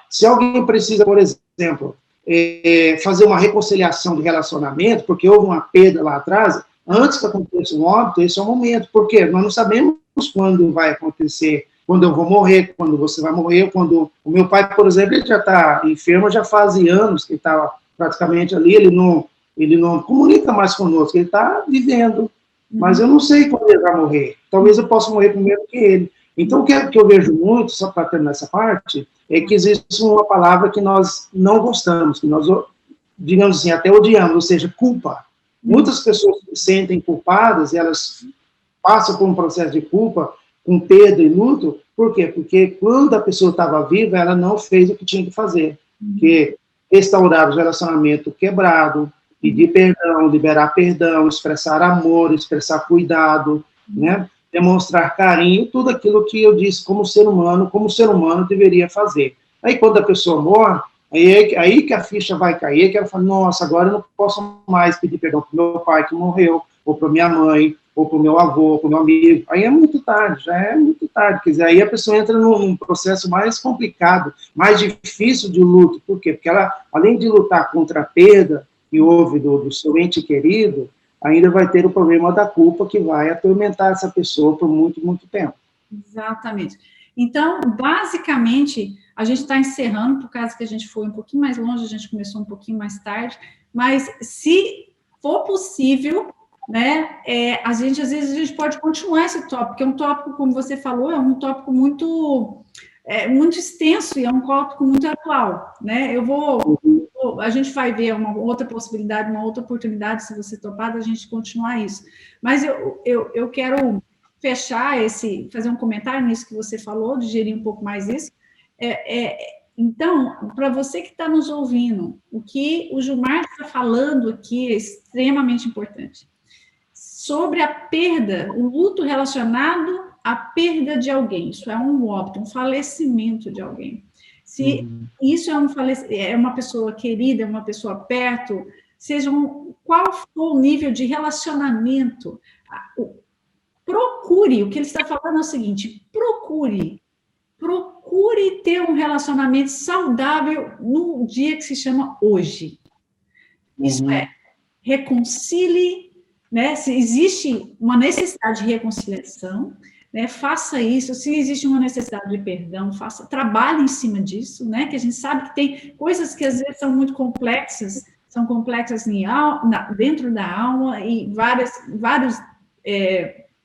Se alguém precisa, por exemplo, fazer uma reconciliação de relacionamento, porque houve uma perda lá atrás, antes que aconteça um óbito, esse é o momento. Por quê? Nós não sabemos quando vai acontecer, quando eu vou morrer, quando você vai morrer, quando... O meu pai, por exemplo, ele já está enfermo, já faz anos que ele está praticamente ali, ele não comunica mais conosco, ele está vivendo, mas eu não sei quando ele vai morrer. Talvez eu possa morrer primeiro que ele. Então, o que eu vejo muito, só para terminar essa parte, é que existe uma palavra que nós não gostamos, que nós, digamos assim, até odiamos, ou seja, culpa. Muitas pessoas se sentem culpadas, elas passam por um processo de culpa, com perda e luto. Por quê? Porque quando a pessoa estava viva, ela não fez o que tinha que fazer. Que restaurar o relacionamento quebrado, pedir perdão, liberar perdão, expressar amor, expressar cuidado, né? demonstrar carinho, tudo aquilo que eu disse como o ser humano deveria fazer. Aí, quando a pessoa morre, aí que a ficha vai cair, que ela fala, nossa, agora eu não posso mais pedir perdão para o meu pai que morreu, ou para minha mãe, ou para o meu avô, ou para o meu amigo. Aí é muito tarde, já é muito tarde. Quer dizer, aí a pessoa entra num processo mais complicado, mais difícil de luto. Por quê? Porque ela, além de lutar contra a perda que houve do seu ente querido, ainda vai ter o problema da culpa que vai atormentar essa pessoa por muito, muito tempo. Exatamente. Então, basicamente, a gente está encerrando, por causa que a gente foi um pouquinho mais longe, a gente começou um pouquinho mais tarde, mas se for possível, né, às vezes a gente pode continuar esse tópico, porque é um tópico, como você falou, é um tópico muito extenso e é um tópico muito atual, né? A gente vai ver uma outra possibilidade, uma outra oportunidade, se você topar, da gente continuar isso. Mas eu quero fechar fazer um comentário nisso que você falou, digerir um pouco mais isso. Então, para você que está nos ouvindo, o que o Gilmar está falando aqui é extremamente importante. Sobre a perda, o luto relacionado à perda de alguém. Isso é um óbito, um falecimento de alguém. Se isso é uma pessoa querida, uma pessoa perto, qual for o nível de relacionamento, procure, o que ele está falando é o seguinte, procure ter um relacionamento saudável no dia que se chama hoje. Isso reconcilie, né? Se existe uma necessidade de reconciliação, né? Faça isso. Se existe uma necessidade de perdão, trabalhe em cima disso, né? Que a gente sabe que tem coisas que às vezes são muito complexas, dentro da alma e vários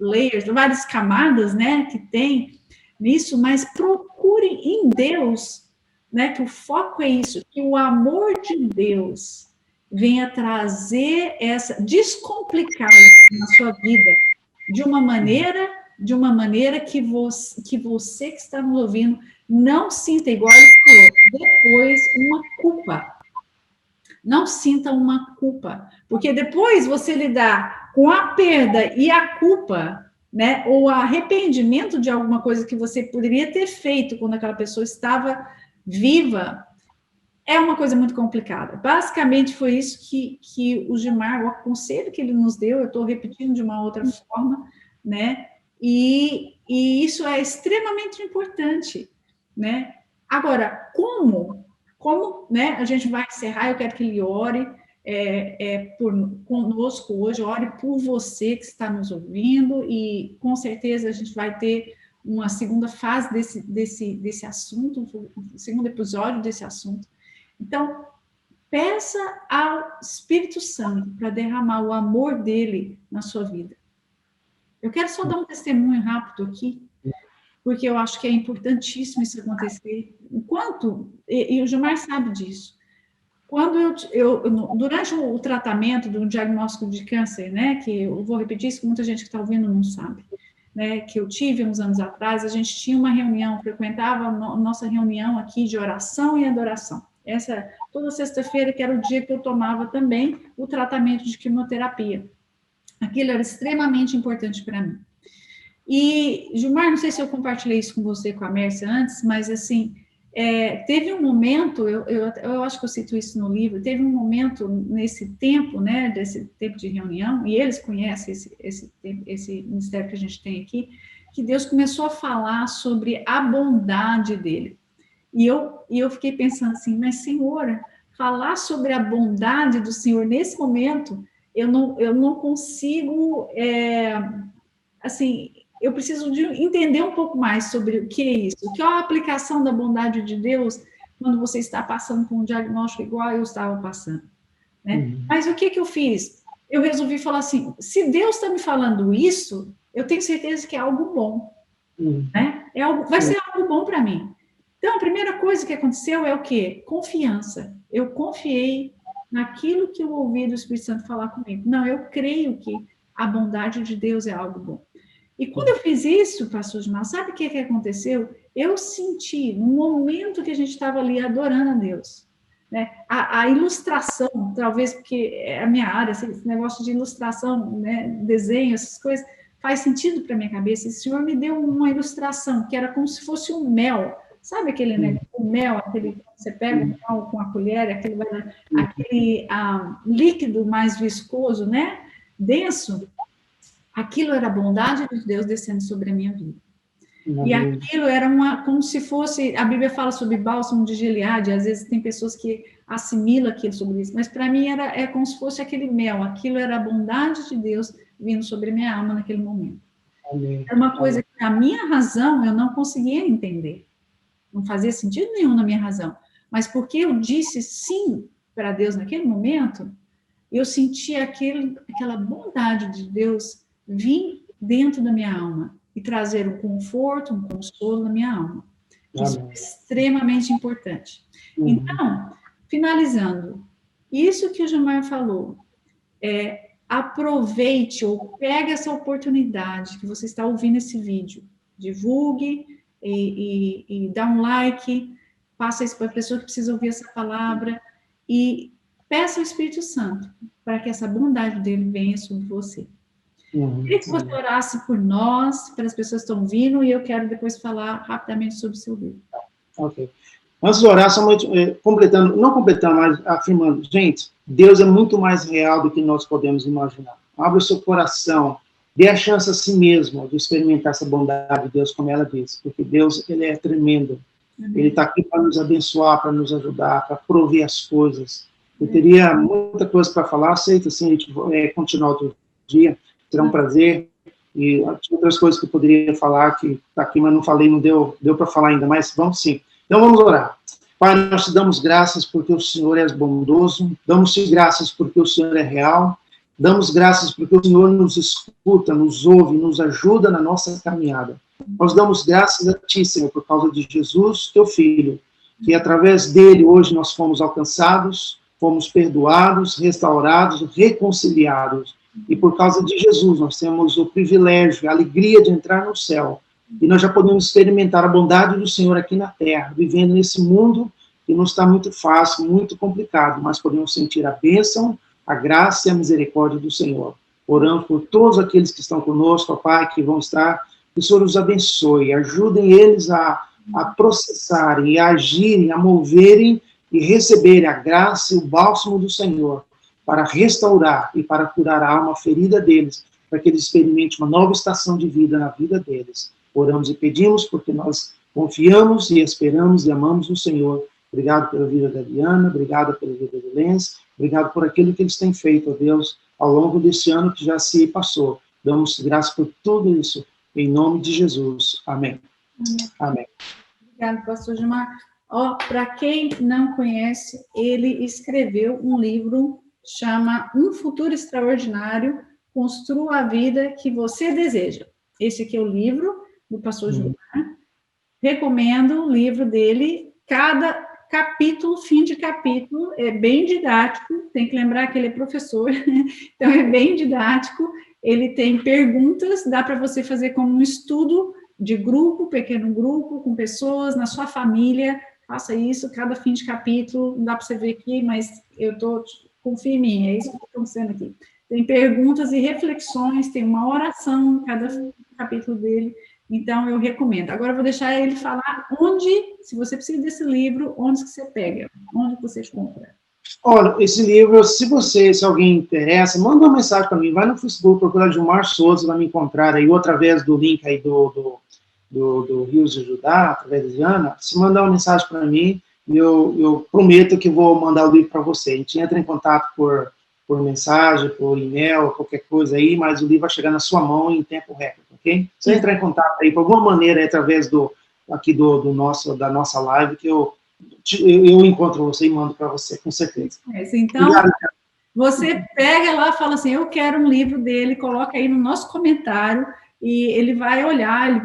layers, várias camadas, né? Que tem nisso, mas procure em Deus, né? Que o foco é isso, que o amor de Deus venha trazer descomplicar na sua vida de uma maneira que você que está nos ouvindo não sinta, igual ele falou, depois uma culpa. Não sinta uma culpa, porque depois você lidar com a perda e a culpa, né, ou arrependimento de alguma coisa que você poderia ter feito quando aquela pessoa estava viva, é uma coisa muito complicada. Basicamente, foi isso que o Gilmar, o conselho que ele nos deu, eu estou repetindo de uma outra forma, né? E isso é extremamente importante, né? Agora, como, né? A gente vai encerrar, eu quero que ele ore conosco hoje, ore por você que está nos ouvindo, e com certeza a gente vai ter uma segunda fase desse assunto, um segundo episódio desse assunto. Então, peça ao Espírito Santo para derramar o amor dele na sua vida. Eu quero só dar um testemunho rápido aqui, porque eu acho que é importantíssimo isso acontecer. E o Gilmar sabe disso, quando durante o tratamento do diagnóstico de câncer, né, que eu vou repetir isso, que muita gente que está ouvindo não sabe, né, que eu tive uns anos atrás, a gente tinha uma reunião, frequentava a nossa reunião aqui de oração e adoração. Toda sexta-feira, que era o dia que eu tomava também o tratamento de quimioterapia. Aquilo era extremamente importante para mim. E, Gilmar, não sei se eu compartilhei isso com você, com a Mércia antes, mas, assim, teve um momento, eu acho que eu cito isso no livro, teve um momento nesse tempo, né, desse tempo de reunião, e eles conhecem esse ministério que a gente tem aqui, que Deus começou a falar sobre a bondade dele. E eu fiquei pensando assim, mas, Senhor, falar sobre a bondade do Senhor nesse momento, eu não consigo, assim, eu preciso de entender um pouco mais sobre o que é isso, o que é a aplicação da bondade de Deus quando você está passando por um diagnóstico igual eu estava passando, né? Mas o que eu fiz? Eu resolvi falar assim, se Deus está me falando isso, eu tenho certeza que é algo bom, né? Vai ser algo bom para mim. Então, a primeira coisa que aconteceu é o quê? Confiança. Eu confiei naquilo que eu ouvi do Espírito Santo falar comigo. Não, eu creio que a bondade de Deus é algo bom. E quando eu fiz isso, pastor Gilmar, sabe o que aconteceu? Eu senti, no momento que a gente estava ali adorando a Deus, né? A ilustração, talvez porque é a minha área, esse negócio de ilustração, né? Desenho, essas coisas, faz sentido para minha cabeça. E o Senhor me deu uma ilustração, que era como se fosse um mel. Sabe aquele, né, o mel, aquele, você pega o mel com a colher, aquele líquido mais viscoso, né, denso, aquilo era a bondade de Deus descendo sobre a minha vida. E aquilo era como se fosse, a Bíblia fala sobre bálsamo de Gileade, às vezes tem pessoas que assimilam aquilo sobre isso, mas para mim é como se fosse aquele mel, aquilo era a bondade de Deus vindo sobre a minha alma naquele momento. Era uma coisa que a minha razão eu não conseguia entender, não fazia sentido nenhum na minha razão, mas porque eu disse sim para Deus naquele momento, eu senti aquela bondade de Deus vir dentro da minha alma e trazer um conforto, um consolo na minha alma. Isso é extremamente importante. Então, finalizando, isso que o Gilmar falou, aproveite ou pegue essa oportunidade que você está ouvindo esse vídeo, divulgue e dá um like, passa isso para a pessoa que precisa ouvir essa palavra e peça ao Espírito Santo para que essa bondade dele venha sobre você. Queria que você orasse por nós, para as pessoas que estão vindo, e eu quero depois falar rapidamente sobre o seu livro. Ok. Antes de orar, somente não completando, mas afirmando, gente, Deus é muito mais real do que nós podemos imaginar. Abra o seu coração, dê a chance a si mesmo de experimentar essa bondade de Deus, como ela disse, porque Deus, ele é tremendo. Ele está aqui para nos abençoar, para nos ajudar, para prover as coisas. Eu teria muita coisa para falar, aceito, assim, a gente continuar outro dia, será um prazer, e outras coisas que eu poderia falar, que está aqui, mas não falei, não deu para falar ainda, mas vamos sim. Então vamos orar. Pai, nós te damos graças porque o Senhor é bondoso, damos-te graças porque o Senhor é real, damos graças porque o Senhor nos escuta, nos ouve, nos ajuda na nossa caminhada. Nós damos graças a Ti, Senhor, por causa de Jesus, Teu Filho, que através dele hoje nós fomos alcançados, fomos perdoados, restaurados, reconciliados. E por causa de Jesus, nós temos o privilégio, a alegria de entrar no céu. E nós já podemos experimentar a bondade do Senhor aqui na terra, vivendo nesse mundo que não está muito fácil, muito complicado, mas podemos sentir a bênção, a graça e a misericórdia do Senhor. Oramos por todos aqueles que estão conosco, ó Pai, que vão estar, que o Senhor os abençoe, ajudem eles a processarem, a agirem, a moverem e receberem a graça e o bálsamo do Senhor, para restaurar e para curar a alma ferida deles, para que eles experimentem uma nova estação de vida na vida deles. Oramos e pedimos porque nós confiamos e esperamos e amamos o Senhor. Obrigado pela vida da Diana, obrigado pela vida do Lenz, obrigado por aquilo que eles têm feito, ó Deus, ao longo desse ano que já se passou. Damos graças por tudo isso, em nome de Jesus. Amém. Amém. Obrigado, pastor Gilmar. Para quem não conhece, ele escreveu um livro chama Um Futuro Extraordinário, Construa a Vida que Você Deseja. Esse aqui é o livro do pastor Gilmar. Recomendo o livro dele. Cada capítulo, fim de capítulo, é bem didático. Tem que lembrar que ele é professor, então é bem didático. Ele tem perguntas, dá para você fazer como um estudo de grupo, pequeno grupo, com pessoas, na sua família. Faça isso, cada fim de capítulo, não dá para você ver aqui, mas confia em mim, é isso que está acontecendo aqui. Tem perguntas e reflexões, tem uma oração em cada capítulo dele, então eu recomendo. Agora eu vou deixar ele falar onde, se você precisa desse livro, onde que você pega, onde que você compra. Olha, esse livro, se alguém interessa, manda uma mensagem para mim, vai no Facebook, procura Gilmar Souza, vai me encontrar aí, ou através do link aí do Rios de Judá, através da Diana, se mandar uma mensagem para mim, eu prometo que vou mandar o livro para você. A gente entra em contato por mensagem, por e-mail, qualquer coisa aí, mas o livro vai chegar na sua mão em tempo recorde, ok? Você entrar em contato aí, por alguma maneira, através da nossa live, que eu encontro você e mando para você, com certeza. Então, obrigado. Você pega lá, fala assim, eu quero um livro dele, coloca aí no nosso comentário, e ele vai olhar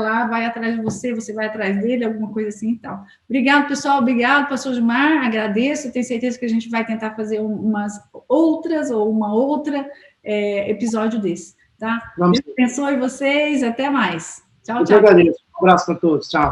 lá, vai atrás de você, você vai atrás dele, alguma coisa assim e tal. Obrigado, pessoal, obrigado, pastor Gilmar, agradeço, tenho certeza que a gente vai tentar fazer uma outra episódio desse, tá? Deus abençoe vocês, até mais. Tchau, tchau. Eu agradeço, um abraço para todos, tchau.